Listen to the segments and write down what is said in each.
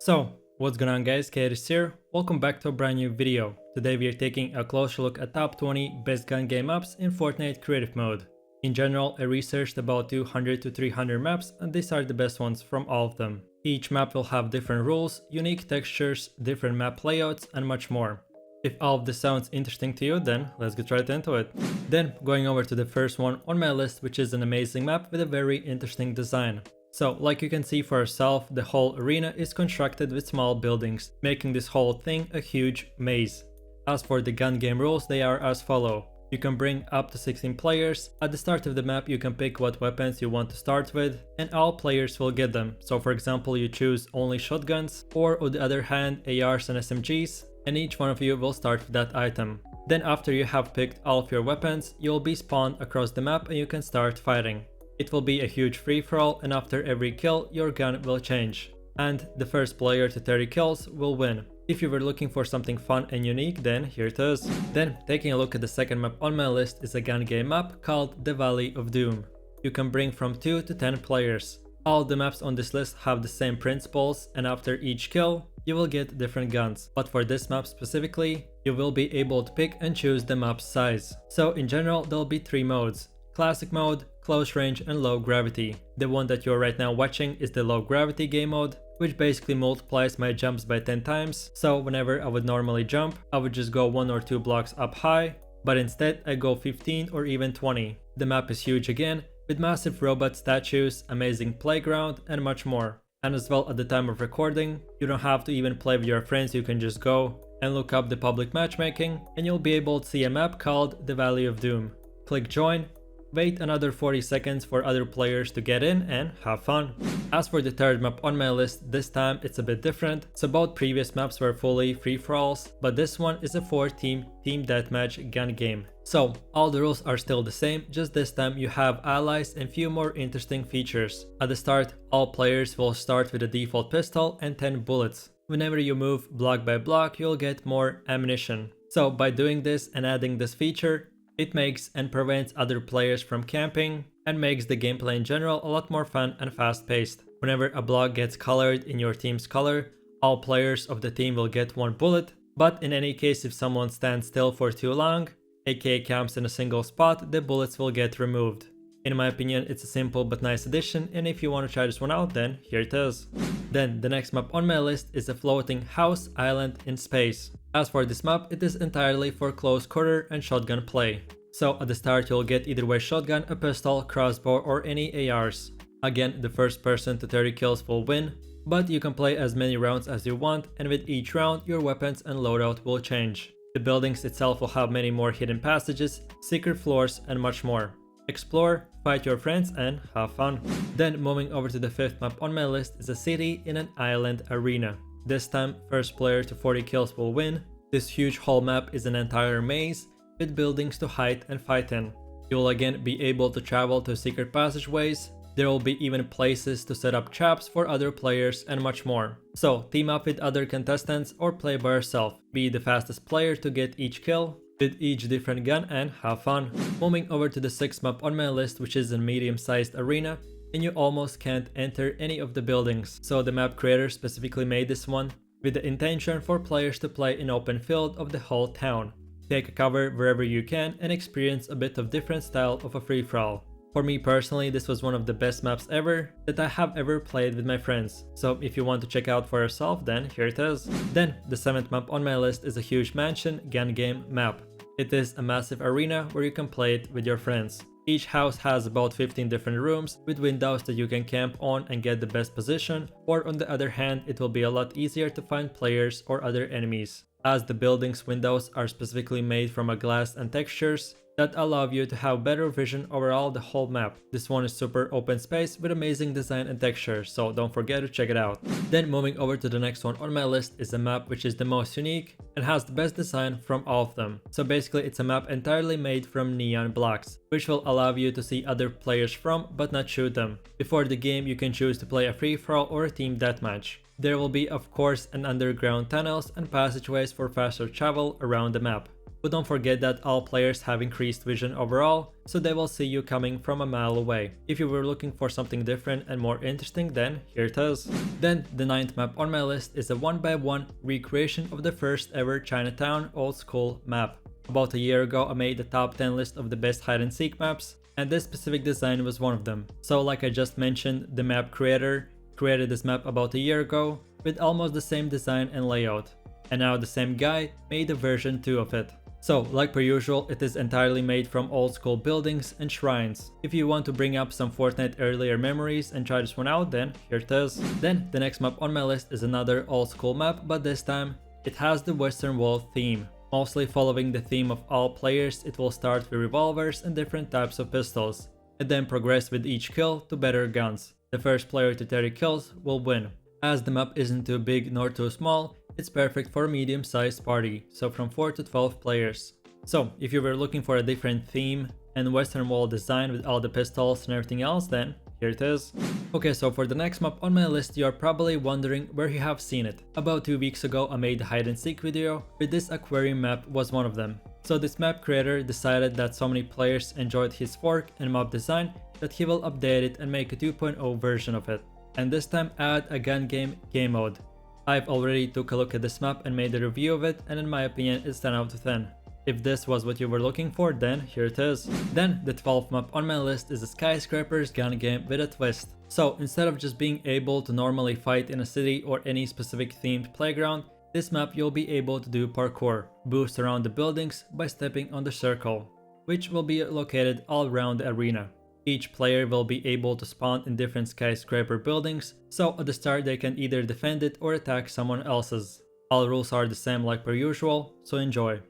So, what's going on guys, Kaid is here. Welcome back to a brand new video. Today we are taking a closer look at top 20 best gun game maps in Fortnite creative mode. In general, I researched about 200 to 300 maps and these are the best ones from all of them. Each map will have different rules, unique textures, different map layouts and much more. If all of this sounds interesting to you, then let's get right into it. Then going over to the first one on my list, which is an amazing map with a very interesting design. So, like you can see for yourself, the whole arena is constructed with small buildings, making this whole thing a huge maze. As for the gun game rules, they are as follow. You can bring up to 16 players. At the start of the map, you can pick what weapons you want to start with, and all players will get them. So for example, you choose only shotguns, or on the other hand, ARs and SMGs, and each one of you will start with that item. Then after you have picked all of your weapons, you will be spawned across the map and you can start fighting. It will be a huge free-for-all, and after every kill, your gun will change. And the first player to 30 kills will win. If you were looking for something fun and unique, then here it is. Then, taking a look at the second map on my list is a gun game map called the Valley of Doom. You can bring from 2 to 10 players. All the maps on this list have the same principles, and after each kill, you will get different guns. But for this map specifically, you will be able to pick and choose the map's size. So in general, there will be 3 modes. Classic mode, close range and low gravity. The one that you're right now watching is the low gravity game mode, which basically multiplies my jumps by 10 times. So whenever I would normally jump, I would just go 1 or 2 blocks up high, but instead I go 15 or even 20. The map is huge again, with massive robot statues, amazing playground and much more. And as well, at the time of recording, you don't have to even play with your friends, you can just go and look up the public matchmaking and you'll be able to see a map called the Valley of Doom. Click join. Wait another 40 seconds for other players to get in and have fun. As for the third map on my list, this time it's a bit different. So both previous maps were fully free-for-alls, but this one is a 4-team team deathmatch gun game. So all the rules are still the same, just this time you have allies and few more interesting features. At the start, all players will start with a default pistol and 10 bullets. Whenever you move block by block, you'll get more ammunition. So by doing this and adding this feature, it makes and prevents other players from camping and makes the gameplay in general a lot more fun and fast-paced. Whenever a block gets colored in your team's color, all players of the team will get 1 bullet, but in any case if someone stands still for too long, aka camps in a single spot, the bullets will get removed. In my opinion, it's a simple but nice addition, and if you want to try this one out, then here it is. Then the next map on my list is a floating house island in space. As for this map, it is entirely for close quarter and shotgun play. So at the start you'll get either way shotgun, a pistol, crossbow or any ARs. Again, the first person to 30 kills will win, but you can play as many rounds as you want, and with each round your weapons and loadout will change. The buildings itself will have many more hidden passages, secret floors and much more. Explore, fight your friends and have fun. Then moving over to the fifth map on my list is a city in an island arena. This time, first player to 40 kills will win. This huge whole map is an entire maze with buildings to hide and fight in. You will again be able to travel to secret passageways. There will be even places to set up traps for other players and much more. So team up with other contestants or play by yourself. Be the fastest player to get each kill with each different gun and have fun. Moving over to the sixth map on my list, which is a medium-sized arena, and you almost can't enter any of the buildings. So the map creator specifically made this one with the intention for players to play in open field of the whole town. Take a cover wherever you can and experience a bit of different style of a free-for-all. For me personally, this was one of the best maps ever that I have ever played with my friends. So if you want to check out for yourself, then here it is. Then the seventh map on my list is a huge mansion gun game map. It is a massive arena where you can play it with your friends. Each house has about 15 different rooms with windows that you can camp on and get the best position, or on the other hand, it will be a lot easier to find players or other enemies, as the building's windows are specifically made from a glass and textures that allow you to have better vision overall the whole map. This one is super open space with amazing design and texture, so don't forget to check it out. Then moving over to the next one on my list is a map which is the most unique and has the best design from all of them. So basically it's a map entirely made from neon blocks, which will allow you to see other players from but not shoot them. Before the game you can choose to play a free-for-all or a team deathmatch. There will be of course an underground tunnels and passageways for faster travel around the map. But don't forget that all players have increased vision overall, so they will see you coming from a mile away. If you were looking for something different and more interesting, then here it is. Then the 9th map on my list is a 1x1 recreation of the first ever Chinatown old school map. About a year ago I made the top 10 list of the best hide and seek maps, and this specific design was one of them. So like I just mentioned, the map creator created this map about a year ago with almost the same design and layout, and now the same guy made a version 2 of it. So, like per usual, it is entirely made from old school buildings and shrines. If you want to bring up some Fortnite earlier memories and try this one out, then here it is. Then the next map on my list is another old school map, but this time it has the Western Wall theme. Mostly following the theme of all players, it will start with revolvers and different types of pistols, and then progress with each kill to better guns. The first player to 30 kills will win. As the map isn't too big nor too small, it's perfect for a medium-sized party, so from 4 to 12 players. So, if you were looking for a different theme and Western Wall design with all the pistols and everything else, then here it is. Okay, so for the next map on my list, you are probably wondering where you have seen it. About 2 weeks ago I made a hide and seek video, with this aquarium map was one of them. So this map creator decided that so many players enjoyed his fork and map design that he will update it and make a 2.0 version of it. And this time add a gun game mode. I've already took a look at this map and made a review of it, and in my opinion it's 10 out of 10. If this was what you were looking for, then here it is. Then the 12th map on my list is a skyscrapers gun game with a twist. So instead of just being able to normally fight in a city or any specific themed playground, this map you'll be able to do parkour, boost around the buildings by stepping on the circle, which will be located all around the arena. Each player will be able to spawn in different skyscraper buildings, so at the start they can either defend it or attack someone else's. All rules are the same like per usual, so enjoy.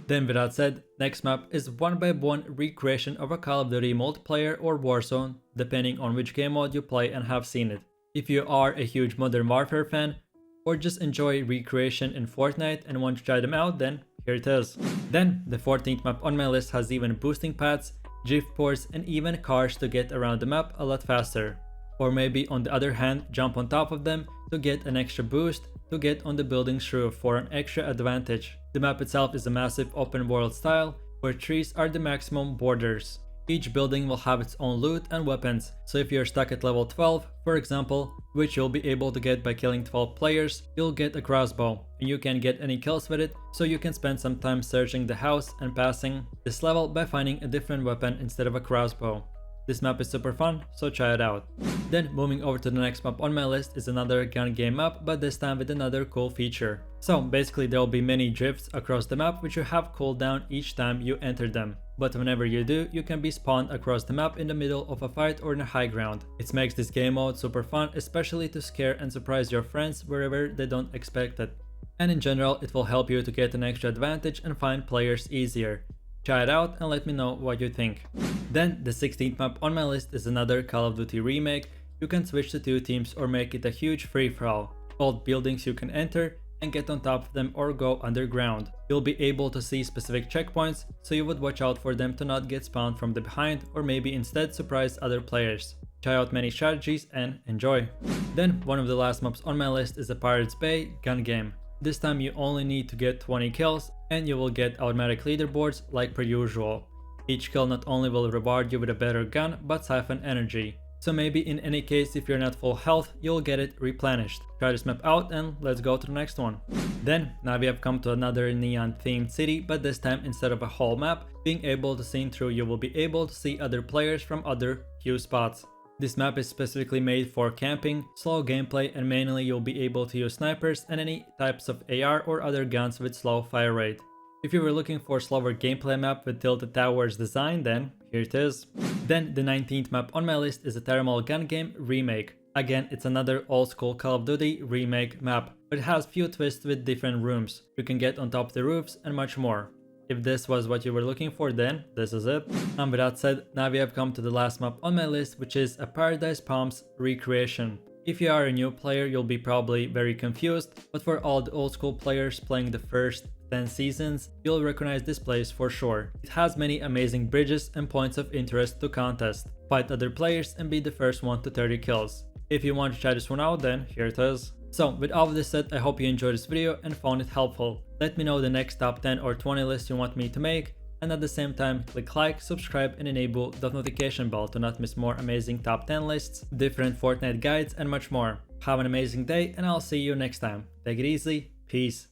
Then with that said, next map is 1x1 recreation of a Call of Duty multiplayer or Warzone, depending on which game mode you play and have seen it. If you are a huge Modern Warfare fan, or just enjoy recreation in Fortnite and want to try them out, then here it is. Then the 14th map on my list has even boosting pads, drift ports, and even cars to get around the map a lot faster. Or maybe on the other hand, jump on top of them to get an extra boost to get on the building's roof for an extra advantage. The map itself is a massive open world style where trees are the maximum borders. Each building will have its own loot and weapons, so if you're stuck at level 12, for example, which you'll be able to get by killing 12 players, you'll get a crossbow, and you can get any kills with it, so you can spend some time searching the house and passing this level by finding a different weapon instead of a crossbow. This map is super fun, so try it out. Then moving over to the next map on my list is another gun game map, but this time with another cool feature. So basically there will be many drifts across the map which you have cooldown each time you enter them. But whenever you do, you can be spawned across the map in the middle of a fight or in a high ground. It makes this game mode super fun, especially to scare and surprise your friends wherever they don't expect it. And in general, it will help you to get an extra advantage and find players easier. Try it out and let me know what you think. Then the 16th map on my list is another Call of Duty remake. You can switch to 2 teams or make it a huge free-for-all. Both buildings you can enter and get on top of them or go underground. You'll be able to see specific checkpoints, so you would watch out for them to not get spawned from the behind or maybe instead surprise other players. Try out many strategies and enjoy. Then one of the last maps on my list is a Pirates Bay gun game. This time you only need to get 20 kills and you will get automatic leaderboards like per usual. Each kill not only will reward you with a better gun but siphon energy. So maybe in any case if you're not full health, you'll get it replenished. Try this map out and let's go to the next one. Then now we have come to another neon themed city, but this time instead of a whole map being able to see through, you will be able to see other players from other few spots. This map is specifically made for camping, slow gameplay, and mainly you'll be able to use snipers and any types of AR or other guns with slow fire rate. If you were looking for a slower gameplay map with tilted towers design, then here it is. Then the 19th map on my list is a thermal gun game remake. Again, it's another old school Call of Duty remake map, but it has few twists with different rooms. You can get on top of the roofs and much more. If this was what you were looking for, then this is it. And with that said, now we have come to the last map on my list, which is a Paradise Palms recreation. If you are a new player, you'll be probably very confused, but for all the old school players playing the first 10 seasons, you'll recognize this place for sure. It has many amazing bridges and points of interest to contest, fight other players and be the first one to 30 kills. If you want to try this one out, then here it is. So with all of this said, I hope you enjoyed this video and found it helpful. Let me know the next top 10 or 20 list you want me to make, and at the same time click like, subscribe and enable the notification bell to not miss more amazing top 10 lists, different Fortnite guides and much more. Have an amazing day and I'll see you next time. Take it easy, peace.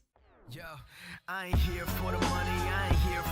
Yo, I ain't here for the money, I ain't here